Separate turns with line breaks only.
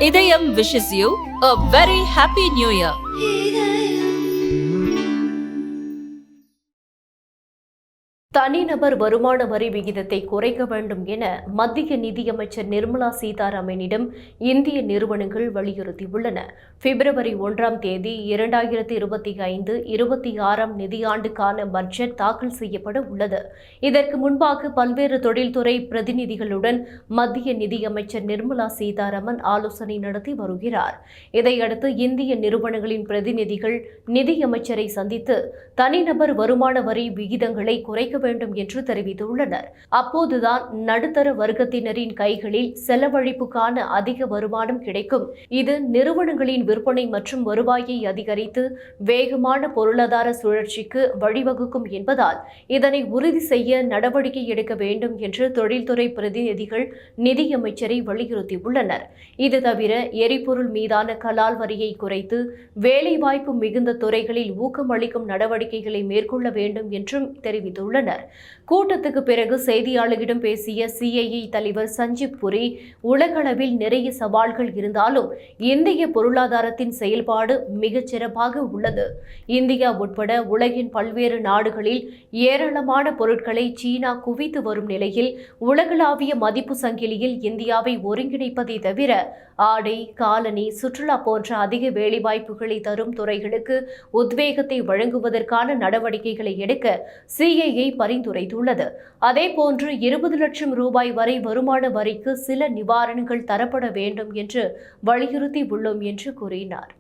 இதயம் wishes you a very happy new year.
தனிநபர் வருமான வரி விகிதத்தை குறைக்க வேண்டும் என மத்திய நிதியமைச்சர் நிர்மலா சீதாராமனிடம் இந்திய நிறுவனங்கள் வலியுறுத்தியுள்ளன. பிப்ரவரி 1ஆம் தேதி 2025-26 நிதியாண்டுக்கான பட்ஜெட் தாக்கல் செய்யப்பட உள்ளது. இதற்கு முன்பாக பல்வேறு தொழில்துறை பிரதிநிதிகளுடன் மத்திய நிதியமைச்சர் நிர்மலா சீதாராமன் ஆலோசனை நடத்தி வருகிறார். இதையடுத்து இந்திய நிறுவனங்களின் பிரதிநிதிகள் நிதியமைச்சரை சந்தித்து தனிநபர் வருமான வரி விகிதங்களை குறைக்க வேண்டும் என்று தெரிவித்துள்ளனர். அப்போதுதான் நடுத்தர வர்க்கத்தினரின் கைகளில் செலவழிப்புக்கான அதிக வருமானம் கிடைக்கும். இது நிறுவனங்களின் விற்பனை மற்றும் வருவாயை அதிகரித்து வேகமான பொருளாதார சுழற்சிக்கு வழிவகுக்கும் என்பதால் இதனை உறுதி செய்ய நடவடிக்கை எடுக்க வேண்டும் என்று தொழில்துறை பிரதிநிதிகள் நிதியமைச்சரை வலியுறுத்தியுள்ளனர். இது தவிர எரிபொருள் மீதான கலால் வரியை குறைத்து வேலைவாய்ப்பு மிகுந்த துறைகளில் ஊக்கமளிக்கும் நடவடிக்கைகளை மேற்கொள்ள வேண்டும் என்றும் தெரிவித்துள்ளனர். கூட்டத்துக்கு பிறகு செய்தியாளர்களிடம் பேசிய சிஐஐ தலைவர் சஞ்சீப் புரி, உலகளவில் நிறைய சவால்கள் இருந்தாலும் இந்திய பொருளாதாரத்தின் செயல்பாடு மிகச் சிறப்பாக உள்ளது. இந்தியா உட்பட உலகின் பல்வேறு நாடுகளில் ஏராளமான பொருட்களை சீனா குவித்து வரும் நிலையில் உலகளாவிய மதிப்பு சங்கிலியில் இந்தியாவை ஒருங்கிணைப்பதை தவிர ஆடை, காலணி, சுற்றுலா போன்ற அதிக வேலைவாய்ப்புகளை தரும் துறைகளுக்கு உத்வேகத்தை வழங்குவதற்கான நடவடிக்கைகளை எடுக்க சிஐஐ பரிந்துரைத்துள்ளது. அதேபோன்று 20 லட்சம் ரூபாய் வரை வருமான வரிக்கு சில நிவாரணங்கள் தரப்பட வேண்டும் என்று வலியுறுத்தி உள்ளோம் என்று கூறினார்.